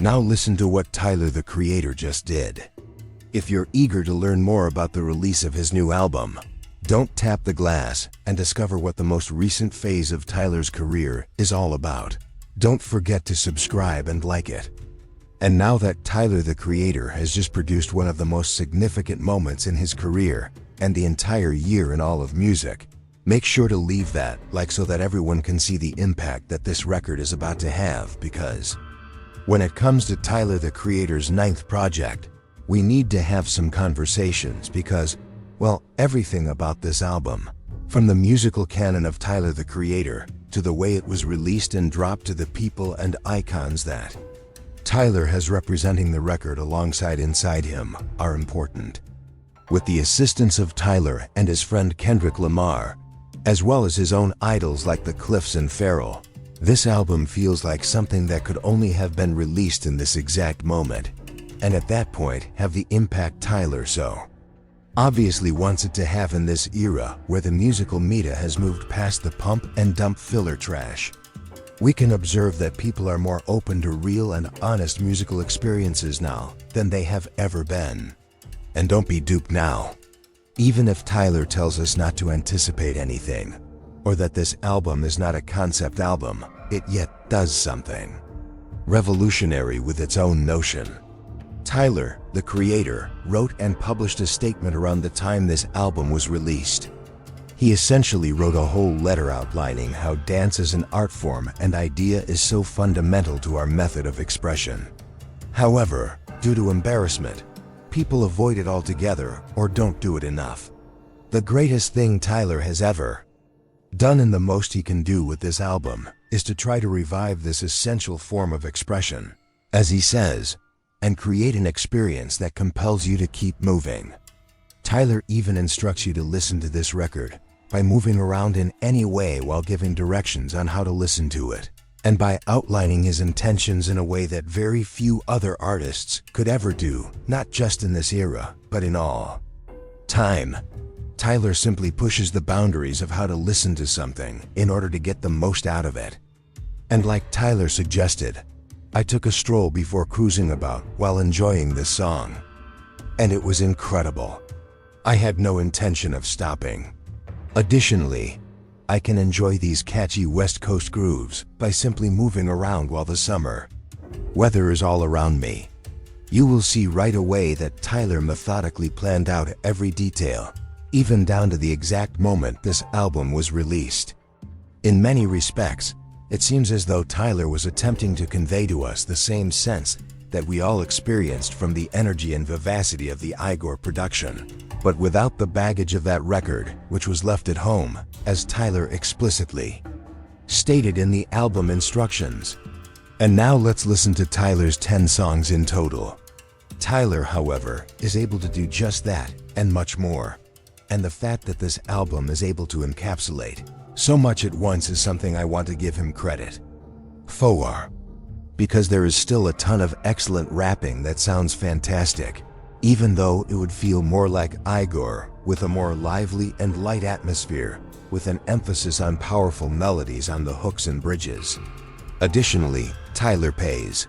Now listen to what Tyler the Creator just did. If you're eager to learn more about the release of his new album, don't tap the glass and discover what the most recent phase of Tyler's career is all about. Don't forget to subscribe and like it. And now that Tyler the Creator has just produced one of the most significant moments in his career and the entire year in all of music, make sure to leave that like so that everyone can see the impact that this record is about to have, because when it comes to Tyler the Creator's 9th project, we need to have some conversations because, well, everything about this album, from the musical canon of Tyler the Creator to the way it was released and dropped to the people and icons that Tyler has representing the record alongside inside him, are important. With the assistance of Tyler and his friend Kendrick Lamar, as well as his own idols like the Cliffs and Pharrell, this album feels like something that could only have been released in this exact moment, and at that point have the impact Tyler so obviously wants it to have in this era where the musical media has moved past the pump and dump filler trash. We can observe that people are more open to real and honest musical experiences now than they have ever been. And don't be duped now. Even if Tyler tells us not to anticipate anything, or that this album is not a concept album, it yet does something revolutionary with its own notion. Tyler, the Creator, wrote and published a statement around the time this album was released. He essentially wrote a whole letter outlining how dance as an art form and idea is so fundamental to our method of expression. However, due to embarrassment, people avoid it altogether or don't do it enough. The greatest thing Tyler has ever done and the most he can do with this album is to try to revive this essential form of expression, as he says, and create an experience that compels you to keep moving. Tyler even instructs you to listen to this record by moving around in any way while giving directions on how to listen to it, and by outlining his intentions in a way that very few other artists could ever do, not just in this era, but in all time. Tyler simply pushes the boundaries of how to listen to something in order to get the most out of it. And like Tyler suggested, I took a stroll before cruising about while enjoying this song, and it was incredible. I had no intention of stopping. Additionally, I can enjoy these catchy West Coast grooves by simply moving around while the summer weather is all around me. You will see right away that Tyler methodically planned out every detail, even down to the exact moment this album was released. In many respects, it seems as though Tyler was attempting to convey to us the same sense that we all experienced from the energy and vivacity of the Igor production, but without the baggage of that record, which was left at home, as Tyler explicitly stated in the album instructions. And now let's listen to Tyler's 10 songs in total. Tyler, however, is able to do just that and much more. And the fact that this album is able to encapsulate so much at once is something I want to give him credit for, because there is still a ton of excellent rapping that sounds fantastic, even though it would feel more like Igor with a more lively and light atmosphere, with an emphasis on powerful melodies on the hooks and bridges. Additionally, Tyler pays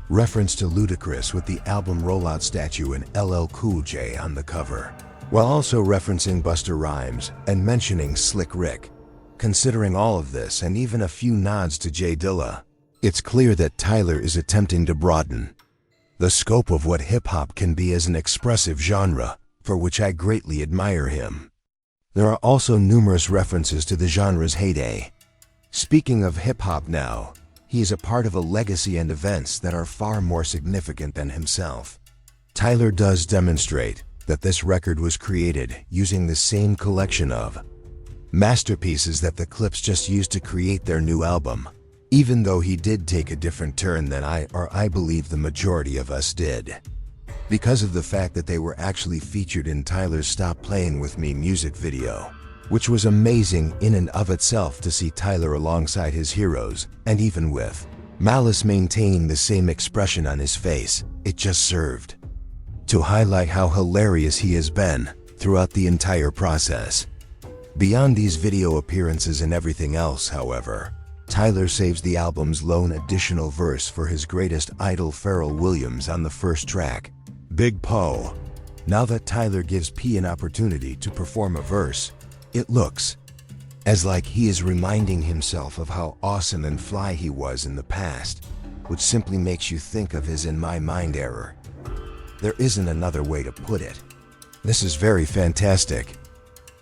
reference to Ludacris with the album rollout statue and LL Cool J on the cover, while also referencing Busta Rhymes and mentioning Slick Rick. Considering all of this and even a few nods to J Dilla, it's clear that Tyler is attempting to broaden the scope of what hip-hop can be as an expressive genre, for which I greatly admire him. There are also numerous references to the genre's heyday. Speaking of hip-hop now, he is a part of a legacy and events that are far more significant than himself. Tyler does demonstrate that this record was created using the same collection of masterpieces that the Clips just used to create their new album, even though he did take a different turn than I believe the majority of us did, because of the fact that they were actually featured in Tyler's Stop Playing With Me music video, which was amazing in and of itself to see Tyler alongside his heroes, and even with Malice maintaining the same expression on his face. It just served to highlight how hilarious he has been throughout the entire process. Beyond these video appearances and everything else, however, Tyler saves the album's lone additional verse for his greatest idol Pharrell Williams on the first track, Big Poe. Now that Tyler gives P an opportunity to perform a verse, it looks as like he is reminding himself of how awesome and fly he was in the past, which simply makes you think of his "in my mind" error. There isn't another way to put it. This is very fantastic.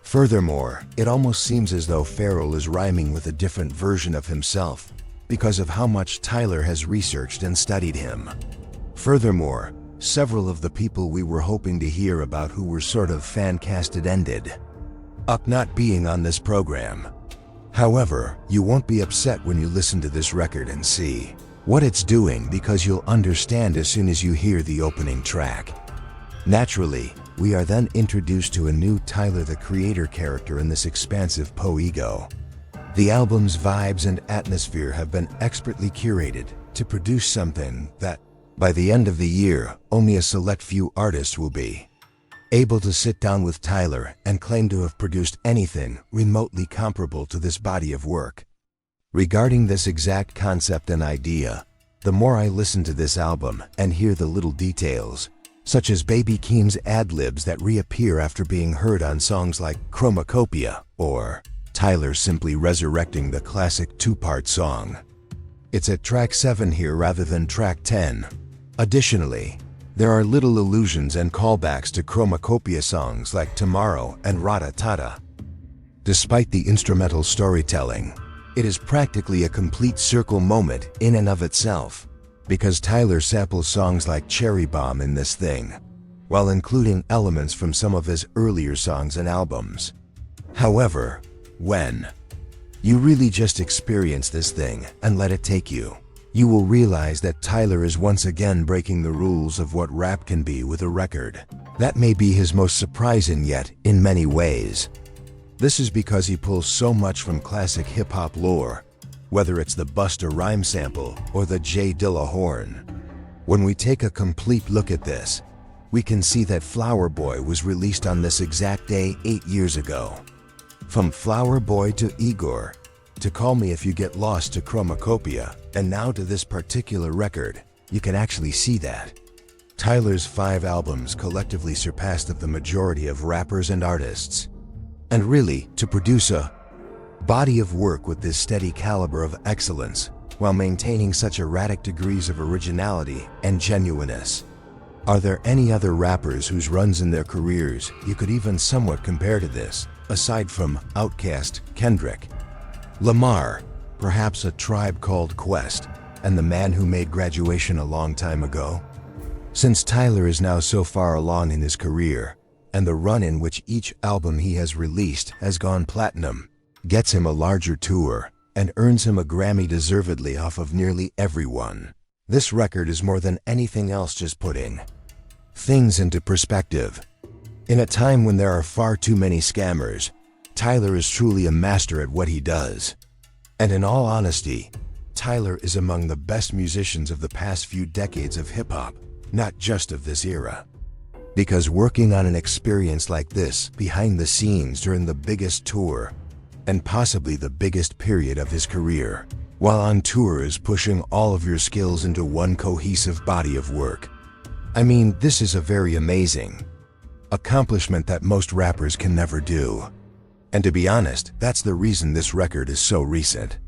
Furthermore, it almost seems as though Pharrell is rhyming with a different version of himself because of how much Tyler has researched and studied him. Furthermore, several of the people we were hoping to hear about who were sort of fan-casted ended up not being on this program. However, you won't be upset when you listen to this record and see what it's doing, because you'll understand as soon as you hear the opening track. Naturally, we are then introduced to a new Tyler the Creator character in this expansive Poe ego. The album's vibes and atmosphere have been expertly curated to produce something that, by the end of the year, only a select few artists will be able to sit down with Tyler and claim to have produced anything remotely comparable to this body of work. Regarding this exact concept and idea, the more I listen to this album and hear the little details, such as Baby Keem's ad-libs that reappear after being heard on songs like Chromacopia, or Tyler simply resurrecting the classic two-part song. It's at track 7 here rather than track 10. Additionally, there are little allusions and callbacks to Chromacopia songs like Tomorrow and Rata-Tata. Despite the instrumental storytelling, it is practically a complete circle moment in and of itself, because Tyler samples songs like Cherry Bomb in this thing, while including elements from some of his earlier songs and albums. However, when you really just experience this thing and let it take you, you will realize that Tyler is once again breaking the rules of what rap can be with a record. That may be his most surprising yet, in many ways. This is because he pulls so much from classic hip-hop lore, whether it's the Busta Rhymes sample or the J Dilla horn. When we take a complete look at this, we can see that Flower Boy was released on this exact day 8 years ago. From Flower Boy to Igor, to Call Me If You Get Lost to Chromacopia, and now to this particular record, you can actually see that Tyler's 5 albums collectively surpassed of the majority of rappers and artists. And really, to produce a body of work with this steady caliber of excellence, while maintaining such erratic degrees of originality and genuineness. Are there any other rappers whose runs in their careers you could even somewhat compare to this, aside from Outkast, Kendrick, Lamar, perhaps A Tribe Called Quest, and the man who made Graduation a long time ago? Since Tyler is now so far along in his career, and the run in which each album he has released has gone platinum, gets him a larger tour, and earns him a Grammy deservedly off of nearly everyone, this record is more than anything else just putting things into perspective. In a time when there are far too many scammers, Tyler is truly a master at what he does. And in all honesty, Tyler is among the best musicians of the past few decades of hip-hop, not just of this era. Because working on an experience like this behind the scenes during the biggest tour, and possibly the biggest period of his career, while on tour, is pushing all of your skills into one cohesive body of work. I mean, this is a very amazing accomplishment that most rappers can never do. And to be honest, that's the reason this record is so recent.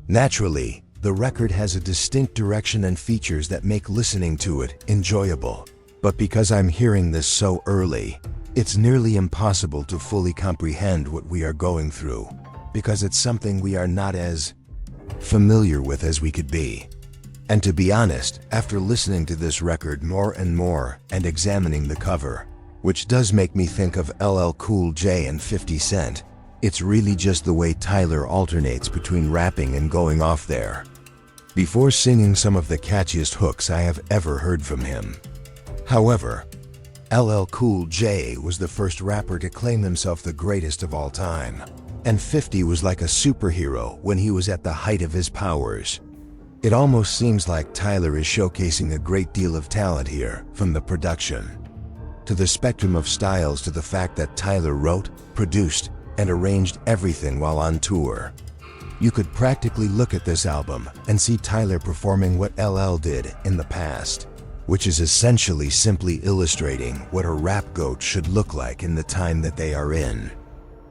Naturally, the record has a distinct direction and features that make listening to it enjoyable. But because I'm hearing this so early, it's nearly impossible to fully comprehend what we are going through, because it's something we are not as familiar with as we could be. And to be honest, after listening to this record more and more and examining the cover, which does make me think of LL Cool J and 50 Cent, it's really just the way Tyler alternates between rapping and going off there, before singing some of the catchiest hooks I have ever heard from him. However, LL Cool J was the first rapper to claim himself the greatest of all time, and 50 was like a superhero when he was at the height of his powers. It almost seems like Tyler is showcasing a great deal of talent here, from the production to the spectrum of styles to the fact that Tyler wrote, produced, and arranged everything while on tour. You could practically look at this album and see Tyler performing what LL did in the past, which is essentially simply illustrating what a rap goat should look like in the time that they are in.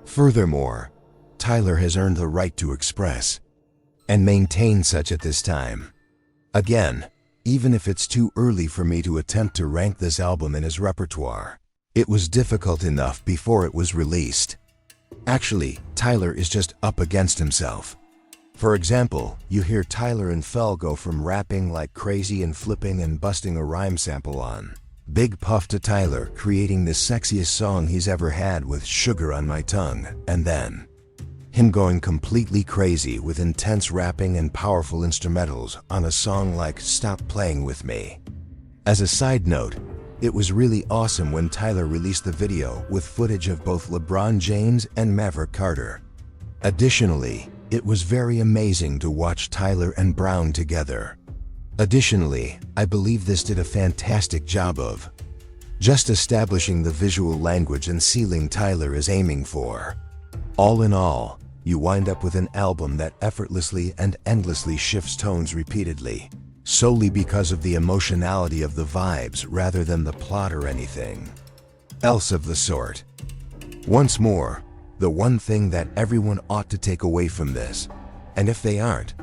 Furthermore, Tyler has earned the right to express and maintain such at this time. Again, even if it's too early for me to attempt to rank this album in his repertoire, it was difficult enough before it was released. Actually, Tyler is just up against himself. For example, you hear Tyler and Pharrell go from rapping like crazy and flipping and busting a rhyme sample on Big Puff to Tyler creating the sexiest song he's ever had with Sugar on My Tongue, and then him going completely crazy with intense rapping and powerful instrumentals on a song like Stop Playing With Me. As a side note, it was really awesome when Tyler released the video with footage of both LeBron James and Maverick Carter. Additionally, it was very amazing to watch Tyler and Brown together. Additionally, I believe this did a fantastic job of just establishing the visual language and ceiling Tyler is aiming for. All in all, you wind up with an album that effortlessly and endlessly shifts tones repeatedly, solely because of the emotionality of the vibes rather than the plot or anything else of the sort. Once more, the one thing that everyone ought to take away from this, and if they aren't,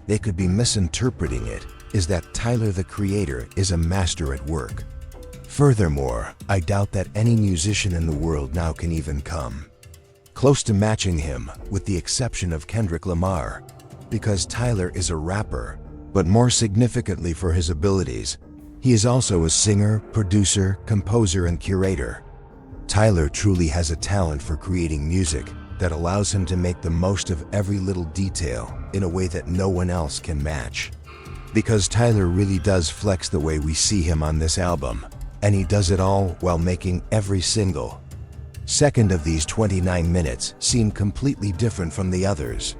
they could be misinterpreting it, is that Tyler the Creator is a master at work. Furthermore, I doubt that any musician in the world now can even come close to matching him, with the exception of Kendrick Lamar, because Tyler is a rapper, but more significantly for his abilities, he is also a singer, producer, composer, and curator. Tyler truly has a talent for creating music that allows him to make the most of every little detail in a way that no one else can match. Because Tyler really does flex the way we see him on this album, and he does it all while making every single second of these 29 minutes seem completely different from the others.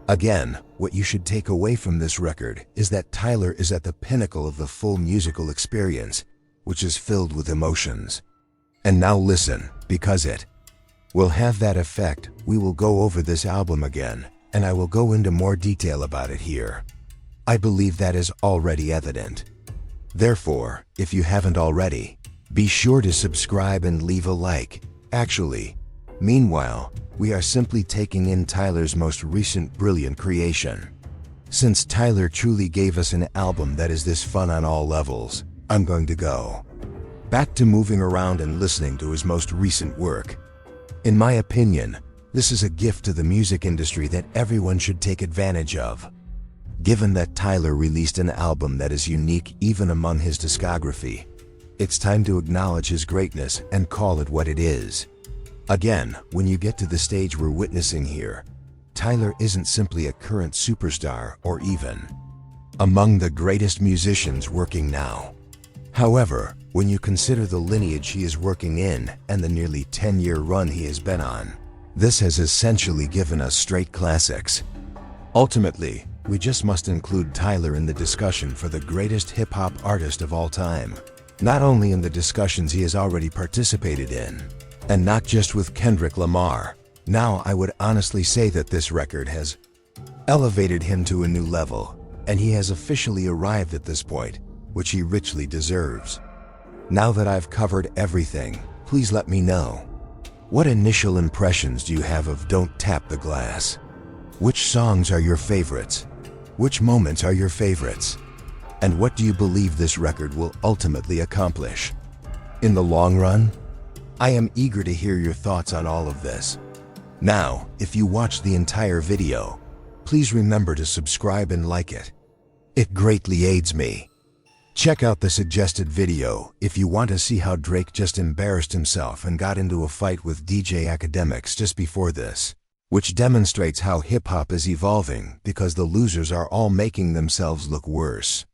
Again, what you should take away from this record is that Tyler is at the pinnacle of the full musical experience, which is filled with emotions. And now listen, because it will have that effect, we will go over this album again, and I will go into more detail about it here. I believe that is already evident. Therefore, if you haven't already, be sure to subscribe and leave a like. Actually, meanwhile, we are simply taking in Tyler's most recent brilliant creation. Since Tyler truly gave us an album that is this fun on all levels, I'm going to go back to moving around and listening to his most recent work. In my opinion, this is a gift to the music industry that everyone should take advantage of. Given that Tyler released an album that is unique even among his discography, it's time to acknowledge his greatness and call it what it is. Again, when you get to the stage we're witnessing here, Tyler isn't simply a current superstar or even among the greatest musicians working now. However, when you consider the lineage he is working in and the nearly 10-year run he has been on, this has essentially given us straight classics. Ultimately, we just must include Tyler in the discussion for the greatest hip-hop artist of all time, not only in the discussions he has already participated in, and not just with Kendrick Lamar. Now I would honestly say that this record has elevated him to a new level, and he has officially arrived at this point, which he richly deserves. Now that I've covered everything, please let me know. What initial impressions do you have of Don't Tap the Glass? Which songs are your favorites? Which moments are your favorites? And what do you believe this record will ultimately accomplish? In the long run? I am eager to hear your thoughts on all of this. Now, if you watched the entire video, please remember to subscribe and like it. It greatly aids me. Check out the suggested video if you want to see how Drake just embarrassed himself and got into a fight with DJ Academics just before this, which demonstrates how hip-hop is evolving because the losers are all making themselves look worse.